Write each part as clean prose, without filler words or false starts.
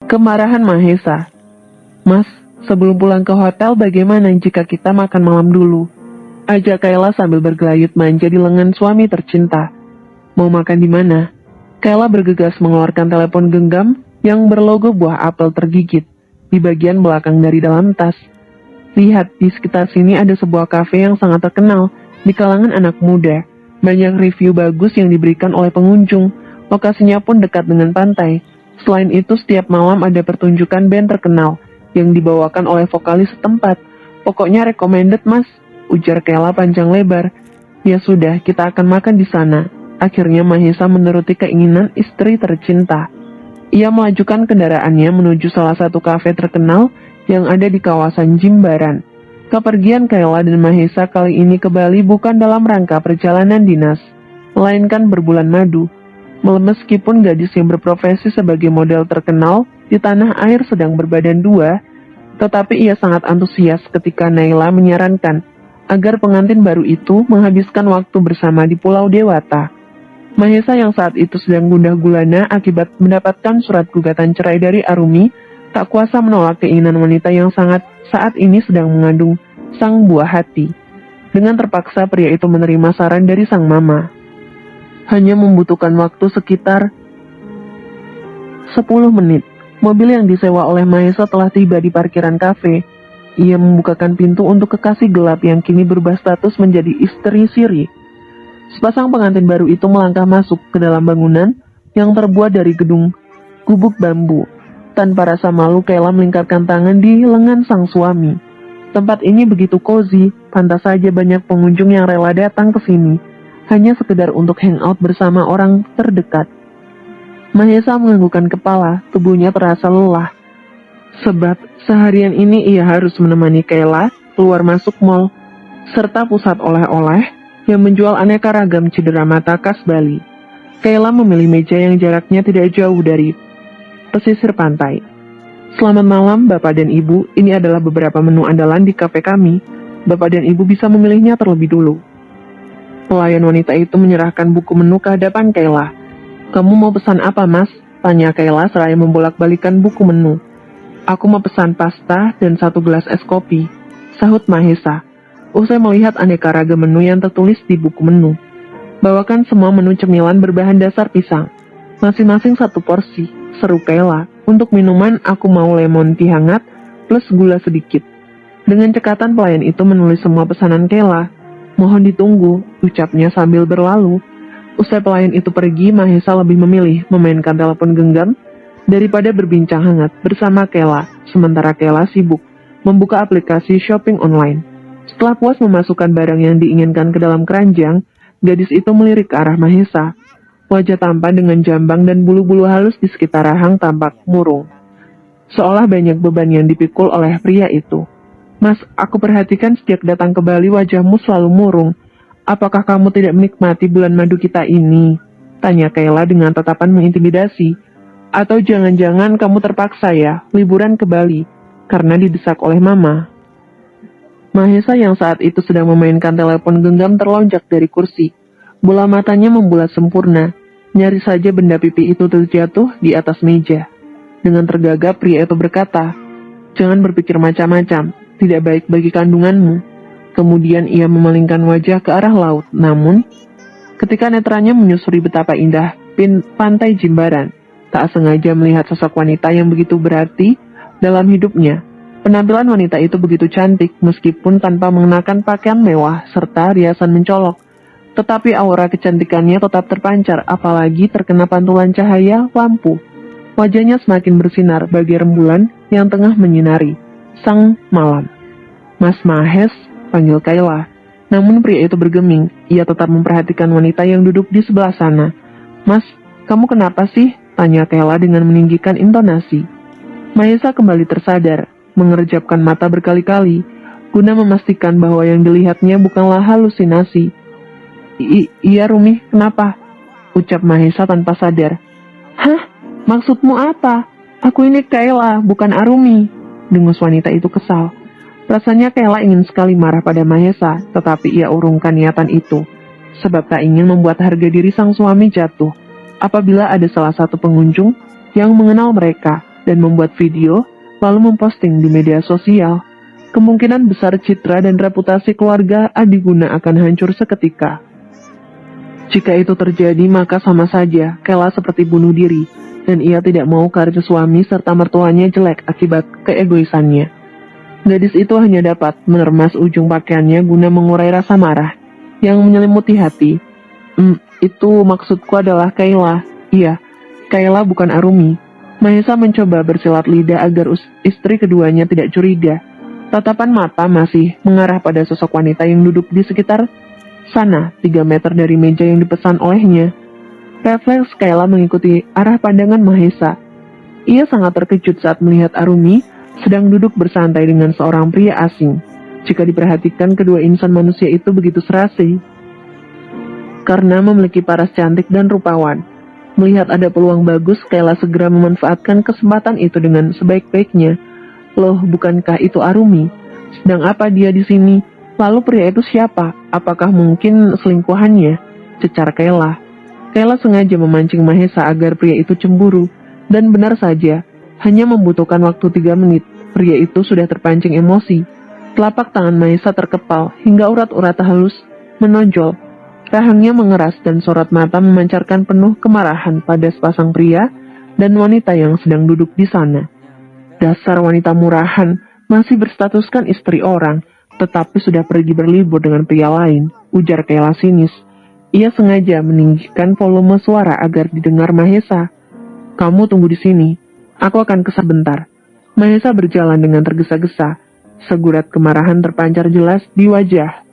Kemarahan Mahesa. Mas, sebelum pulang ke hotel bagaimana jika kita makan malam dulu? Ajak Kayla sambil bergelayut manja di lengan suami tercinta. Mau makan di mana? Kayla bergegas mengeluarkan telepon genggam yang berlogo buah apel tergigit di bagian belakang dari dalam tas. Lihat, di sekitar sini ada sebuah kafe yang sangat terkenal di kalangan anak muda. Banyak review bagus yang diberikan oleh pengunjung. Lokasinya pun dekat dengan pantai. Selain itu, setiap malam ada pertunjukan band terkenal yang dibawakan oleh vokalis setempat. Pokoknya recommended, Mas, ujar Kayla panjang lebar. Ya sudah, kita akan makan di sana. Akhirnya Mahesa menuruti keinginan istri tercinta. Ia melajukan kendaraannya menuju salah satu kafe terkenal yang ada di kawasan Jimbaran. Kepergian Kayla dan Mahesa kali ini ke Bali bukan dalam rangka perjalanan dinas, melainkan berbulan madu. Meskipun gadis yang berprofesi sebagai model terkenal di tanah air sedang berbadan dua, tetapi ia sangat antusias ketika Naila menyarankan agar pengantin baru itu menghabiskan waktu bersama di Pulau Dewata. Mahesa yang saat itu sedang gundah gulana akibat mendapatkan surat gugatan cerai dari Arumi, tak kuasa menolak keinginan wanita yang saat ini sedang mengandung sang buah hati. Dengan terpaksa pria itu menerima saran dari sang mama. Hanya membutuhkan waktu sekitar 10 menit. Mobil yang disewa oleh Mahesa telah tiba di parkiran kafe. Ia membukakan pintu untuk kekasih gelap yang kini berubah status menjadi istri siri. Sepasang pengantin baru itu melangkah masuk ke dalam bangunan yang terbuat dari gedung gubuk bambu. Tanpa rasa malu, Kayla melingkarkan tangan di lengan sang suami. Tempat ini begitu cozy, pantas saja banyak pengunjung yang rela datang ke sini, hanya sekedar untuk hangout bersama orang terdekat. Mahesa menganggukkan kepala, tubuhnya terasa lelah. Sebab seharian ini ia harus menemani Kayla keluar masuk mall, serta pusat oleh-oleh yang menjual aneka ragam cedera mata khas Bali. Kayla memilih meja yang jaraknya tidak jauh dari pesisir pantai. Selamat malam Bapak dan Ibu, ini adalah beberapa menu andalan di kafe kami. Bapak dan Ibu bisa memilihnya terlebih dulu. Pelayan wanita itu menyerahkan buku menu ke hadapan Kayla. Kamu mau pesan apa, Mas? Tanya Kayla seraya membolak-balikan buku menu. Aku mau pesan pasta dan 1 gelas es kopi, sahut Mahesa. Usai melihat aneka ragam menu yang tertulis di buku menu. Bawakan semua menu cemilan berbahan dasar pisang. Masing-masing 1 porsi, seru Kayla. Untuk minuman, aku mau lemon tea hangat plus gula sedikit. Dengan cekatan pelayan itu menulis semua pesanan Kayla. Mohon ditunggu, ucapnya sambil berlalu. Usai pelayan itu pergi, Mahesa lebih memilih memainkan telepon genggam daripada berbincang hangat bersama Kayla, sementara Kayla sibuk membuka aplikasi shopping online. Setelah puas memasukkan barang yang diinginkan ke dalam keranjang, gadis itu melirik ke arah Mahesa. Wajah tampan dengan jambang dan bulu-bulu halus di sekitar rahang tampak murung. Seolah banyak beban yang dipikul oleh pria itu. Mas, aku perhatikan sejak datang ke Bali wajahmu selalu murung. Apakah kamu tidak menikmati bulan madu kita ini? Tanya Kayla dengan tatapan mengintimidasi. Atau jangan-jangan kamu terpaksa ya, liburan ke Bali, karena didesak oleh mama. Mahesa yang saat itu sedang memainkan telepon genggam terlonjak dari kursi. Bola matanya membulat sempurna. Nyaris saja benda pipi itu terjatuh di atas meja. Dengan tergagap, pria itu berkata, "Jangan berpikir macam-macam, tidak baik bagi kandunganmu." Kemudian ia memalingkan wajah ke arah laut. Namun, ketika netranya menyusuri betapa indah pantai Jimbaran, tak sengaja melihat sosok wanita yang begitu berarti dalam hidupnya. Penampilan wanita itu begitu cantik, meskipun tanpa mengenakan pakaian mewah serta riasan mencolok. Tetapi aura kecantikannya tetap terpancar, apalagi terkena pantulan cahaya lampu. Wajahnya semakin bersinar bagai rembulan yang tengah menyinari sang malam. Mas Mahes, panggil Kayla. Namun pria itu bergeming, ia tetap memperhatikan wanita yang duduk di sebelah sana. Mas, kamu kenapa sih? Tanya Kayla dengan meninggikan intonasi. Mahesa kembali tersadar, mengerjapkan mata berkali-kali, guna memastikan bahwa yang dilihatnya bukanlah halusinasi. Iya Rumi, kenapa? Ucap Mahesa tanpa sadar. Hah? Maksudmu apa? Aku ini Kayla, bukan Arumi. Dengus wanita itu kesal. Rasanya Kayla ingin sekali marah pada Mahesa, tetapi ia urungkan niatan itu. Sebab tak ingin membuat harga diri sang suami jatuh. Apabila ada salah satu pengunjung yang mengenal mereka, dan membuat video, lalu memposting di media sosial. Kemungkinan besar citra dan reputasi keluarga Adiguna akan hancur seketika. Jika itu terjadi, maka sama saja Kayla seperti bunuh diri, dan ia tidak mau karir suami serta mertuanya jelek akibat keegoisannya. Gadis itu hanya dapat meremas ujung pakaiannya guna mengurai rasa marah yang menyelimuti hati. Itu maksudku adalah Kayla. Iya, Kayla bukan Arumi. Mahesa mencoba bersilat lidah agar istri keduanya tidak curiga. Tatapan mata masih mengarah pada sosok wanita yang duduk di sekitar sana, 3 meter dari meja yang dipesan olehnya. Refleks Kayla mengikuti arah pandangan Mahesa. Ia sangat terkejut saat melihat Arumi sedang duduk bersantai dengan seorang pria asing. Jika diperhatikan, kedua insan manusia itu begitu serasi. Karena memiliki paras cantik dan rupawan. Melihat ada peluang bagus, Kayla segera memanfaatkan kesempatan itu dengan sebaik-baiknya. Loh, bukankah itu Arumi? Sedang apa dia di sini? Lalu pria itu siapa? Apakah mungkin selingkuhannya? Cecar Kayla. Kayla sengaja memancing Mahesa agar pria itu cemburu. Dan benar saja, hanya membutuhkan waktu 3 menit, pria itu sudah terpancing emosi. Telapak tangan Mahesa terkepal hingga urat-urat halus menonjol. Rahangnya mengeras dan sorot mata memancarkan penuh kemarahan pada sepasang pria dan wanita yang sedang duduk di sana. Dasar wanita murahan, masih berstatuskan istri orang, tetapi sudah pergi berlibur dengan pria lain, ujar Kayla sinis. Ia sengaja meninggikan volume suara agar didengar Mahesa. Kamu tunggu di sini. Aku akan kesal bentar. Mahesa berjalan dengan tergesa-gesa. Segurat kemarahan terpancar jelas di wajah.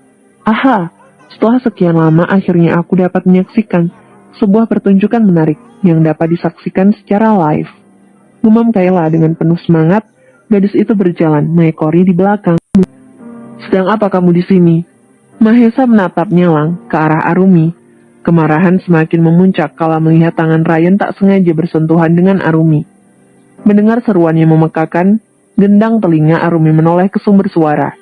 Aha, setelah sekian lama akhirnya aku dapat menyaksikan sebuah pertunjukan menarik yang dapat disaksikan secara live. Gumam Kayla dengan penuh semangat. Gadis itu berjalan mengekori di belakang. Sedang apa kamu di sini? Mahesa menatap nyalang ke arah Arumi. Kemarahan semakin memuncak kala melihat tangan Ryan tak sengaja bersentuhan dengan Arumi. Mendengar seruan yang memekakan, gendang telinga Arumi menoleh ke sumber suara.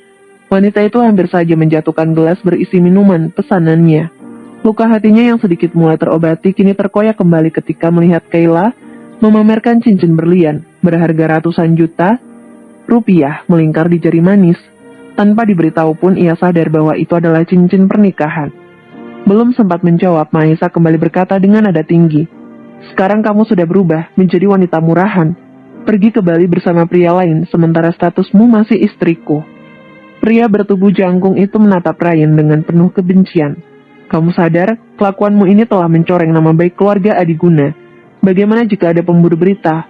Wanita itu hampir saja menjatuhkan gelas berisi minuman pesanannya. Luka hatinya yang sedikit mulai terobati kini terkoyak kembali ketika melihat Kayla memamerkan cincin berlian berharga ratusan juta rupiah melingkar di jari manis. Tanpa diberitahu pun ia sadar bahwa itu adalah cincin pernikahan. Belum sempat menjawab, Mahesa kembali berkata dengan nada tinggi. Sekarang kamu sudah berubah menjadi wanita murahan. Pergi ke Bali bersama pria lain, sementara statusmu masih istriku. Pria bertubuh jangkung itu menatap Ryan dengan penuh kebencian. Kamu sadar, kelakuanmu ini telah mencoreng nama baik keluarga Adiguna. Bagaimana jika ada pemburu berita,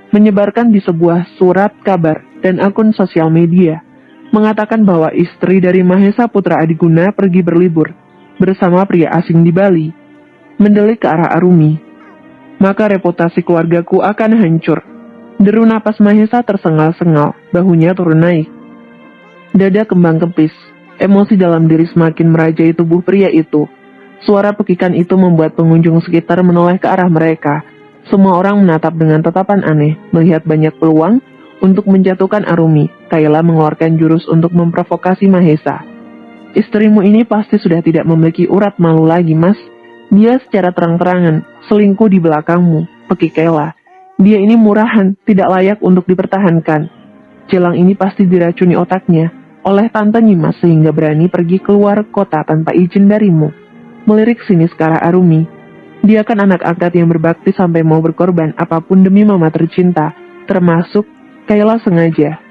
menyebarkan di sebuah surat kabar dan akun sosial media, mengatakan bahwa istri dari Mahesa putra Adiguna pergi berlibur bersama pria asing di Bali, mendelik ke arah Arumi. Maka reputasi keluargaku akan hancur. Deru napas Mahesa tersengal-sengal, bahunya turun naik. Dada kembang kempis, emosi dalam diri semakin merajai tubuh pria itu. Suara pekikan itu membuat pengunjung sekitar menoleh ke arah mereka. Semua orang menatap dengan tatapan aneh, melihat banyak peluang untuk menjatuhkan Arumi. Kayla mengeluarkan jurus untuk memprovokasi Mahesa. Istrimu ini pasti sudah tidak memiliki urat malu lagi, Mas. Dia secara terang-terangan selingkuh di belakangmu, pekik Kayla. Dia ini murahan, tidak layak untuk dipertahankan. Jelang ini pasti diracuni otaknya oleh Tante Nyimas sehingga berani pergi keluar kota tanpa izin darimu. Melirik sinis ke arah Arumi. Dia kan anak angkat yang berbakti sampai mau berkorban apapun demi mama tercinta, termasuk Kayla sengaja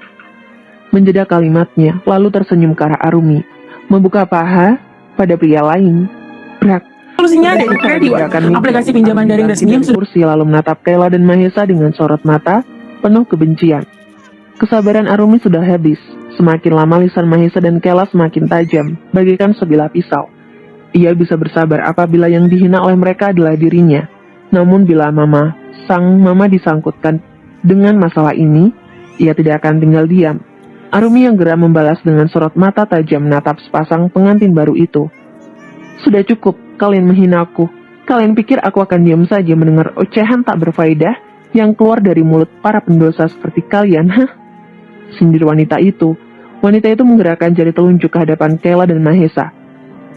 menjeda kalimatnya, lalu tersenyum ke arah Arumi, membuka paha pada pria lain. Brak. Solusinya ada di Krediwa, aplikasi pinjaman daring resmi yang sudah kursi lalu menatap Kayla dan Mahesa dengan sorot mata penuh kebencian. Kesabaran Arumi sudah habis. Semakin lama lisan Mahesa dan Kayla semakin tajam, bagaikan sebilah pisau. Ia bisa bersabar apabila yang dihina oleh mereka adalah dirinya. Namun bila sang mama disangkutkan dengan masalah ini, ia tidak akan tinggal diam. Arumi yang geram membalas dengan sorot mata tajam menatap sepasang pengantin baru itu. Sudah cukup, kalian menghina aku. Kalian pikir aku akan diam saja mendengar ocehan tak berfaedah yang keluar dari mulut para pendosa seperti kalian, hah? Sindir wanita itu. Wanita itu menggerakkan jari telunjuk ke hadapan Kayla dan Mahesa.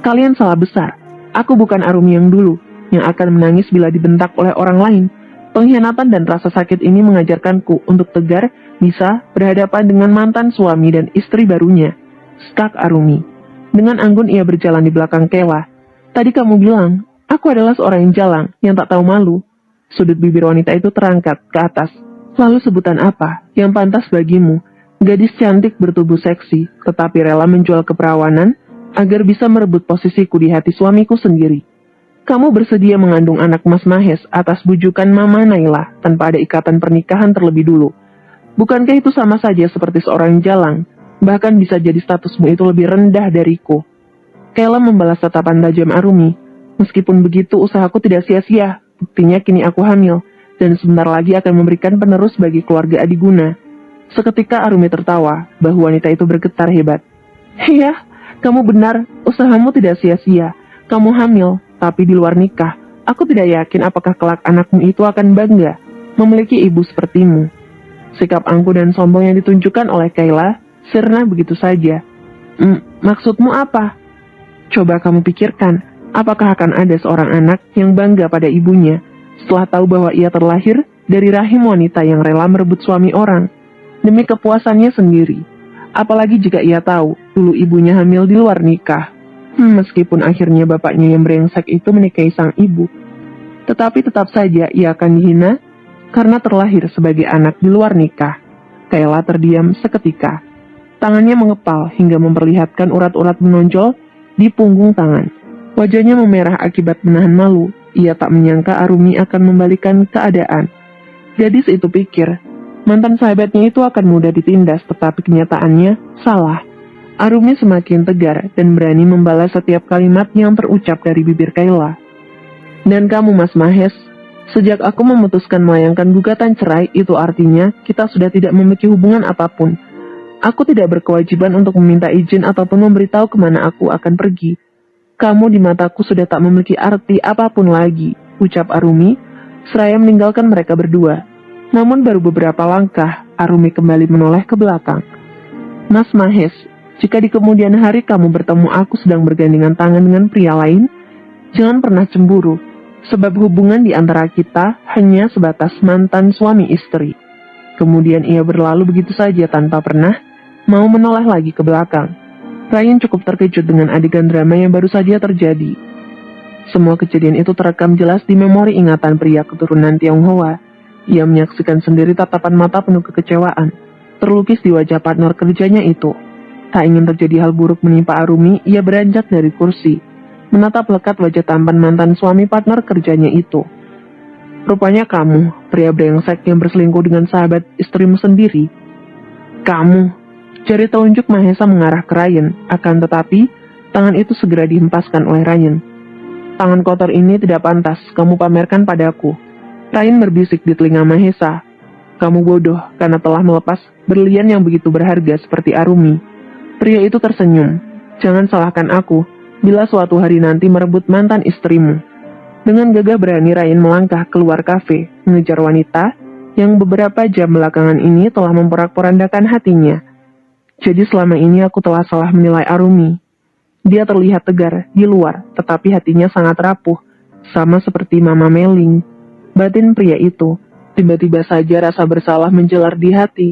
Kalian salah besar. Aku bukan Arumi yang dulu, yang akan menangis bila dibentak oleh orang lain. Pengkhianatan dan rasa sakit ini mengajarkanku untuk tegar bisa berhadapan dengan mantan suami dan istri barunya. Skak Arumi. Dengan anggun ia berjalan di belakang Kayla. Tadi kamu bilang, aku adalah seorang yang jalang, yang tak tahu malu. Sudut bibir wanita itu terangkat ke atas. Lalu sebutan apa yang pantas bagimu? Gadis cantik bertubuh seksi, tetapi rela menjual keperawanan agar bisa merebut posisiku di hati suamiku sendiri. Kamu bersedia mengandung anak Mas Mahes atas bujukan Mama Naila tanpa ada ikatan pernikahan terlebih dulu. Bukankah itu sama saja seperti seorang jalang? Bahkan bisa jadi statusmu itu lebih rendah dariku. Kayla membalas tatapan tajam Arumi. Meskipun begitu usahaku tidak sia-sia. Buktinya kini aku hamil, dan sebentar lagi akan memberikan penerus bagi keluarga Adiguna. Seketika Arumi tertawa, bahu wanita itu bergetar hebat. Iya, kamu benar, usahamu tidak sia-sia. Kamu hamil, tapi di luar nikah. Aku tidak yakin apakah kelak anakmu itu akan bangga memiliki ibu sepertimu. Sikap angkuh dan sombong yang ditunjukkan oleh Kayla sirna begitu saja. Maksudmu apa? Coba kamu pikirkan, apakah akan ada seorang anak yang bangga pada ibunya setelah tahu bahwa ia terlahir dari rahim wanita yang rela merebut suami orang demi kepuasannya sendiri. Apalagi jika ia tahu dulu ibunya hamil di luar nikah. Meskipun akhirnya bapaknya yang brengsek itu menikahi sang ibu, tetapi tetap saja ia akan dihina karena terlahir sebagai anak di luar nikah. Kayla terdiam seketika. Tangannya mengepal hingga memperlihatkan urat-urat menonjol di punggung tangan. Wajahnya memerah akibat menahan malu. Ia tak menyangka Arumi akan membalikan keadaan. Gadis itu pikir, mantan sahabatnya itu akan mudah ditindas, tetapi kenyataannya salah. Arumi semakin tegar dan berani membalas setiap kalimat yang terucap dari bibir Kayla. Dan kamu Mas Mahes, sejak aku memutuskan melayangkan gugatan cerai, itu artinya kita sudah tidak memiliki hubungan apapun. Aku tidak berkewajiban untuk meminta izin ataupun memberitahu kemana aku akan pergi. Kamu di mataku sudah tak memiliki arti apapun lagi, ucap Arumi, seraya meninggalkan mereka berdua. Namun baru beberapa langkah, Arumi kembali menoleh ke belakang. Mas Mahes, jika di kemudian hari kamu bertemu aku sedang bergandengan tangan dengan pria lain, jangan pernah cemburu, sebab hubungan di antara kita hanya sebatas mantan suami istri. Kemudian ia berlalu begitu saja tanpa pernah mau menoleh lagi ke belakang. Ryan cukup terkejut dengan adegan drama yang baru saja terjadi. Semua kejadian itu terekam jelas di memori ingatan pria keturunan Tionghoa. Ia menyaksikan sendiri tatapan mata penuh kekecewaan terlukis di wajah partner kerjanya itu. Tak ingin terjadi hal buruk menimpa Arumi, ia beranjak dari kursi, menatap lekat wajah tampan mantan suami partner kerjanya itu. Rupanya kamu, pria brengsek yang berselingkuh dengan sahabat istrimu sendiri. Kamu, jari telunjuk Mahesa mengarah ke Ryan, akan tetapi, tangan itu segera dihempaskan oleh Ryan. Tangan kotor ini tidak pantas kamu pamerkan padaku. Ryan berbisik di telinga Mahesa. Kamu bodoh karena telah melepas berlian yang begitu berharga seperti Arumi. Pria itu tersenyum. Jangan salahkan aku bila suatu hari nanti merebut mantan istrimu. Dengan gagah berani Ryan melangkah keluar kafe, mengejar wanita yang beberapa jam belakangan ini telah memporak-porandakan hatinya. Jadi selama ini aku telah salah menilai Arumi. Dia terlihat tegar di luar, tetapi hatinya sangat rapuh, sama seperti Mama Meling. Batin pria itu, tiba-tiba saja rasa bersalah menjelar di hati.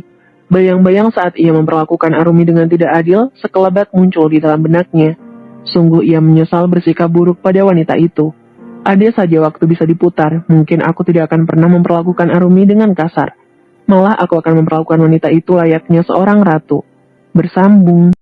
Bayang-bayang saat ia memperlakukan Arumi dengan tidak adil, sekelebat muncul di dalam benaknya. Sungguh ia menyesal bersikap buruk pada wanita itu. Ada saja waktu bisa diputar, mungkin aku tidak akan pernah memperlakukan Arumi dengan kasar. Malah aku akan memperlakukan wanita itu layaknya seorang ratu. Bersambung.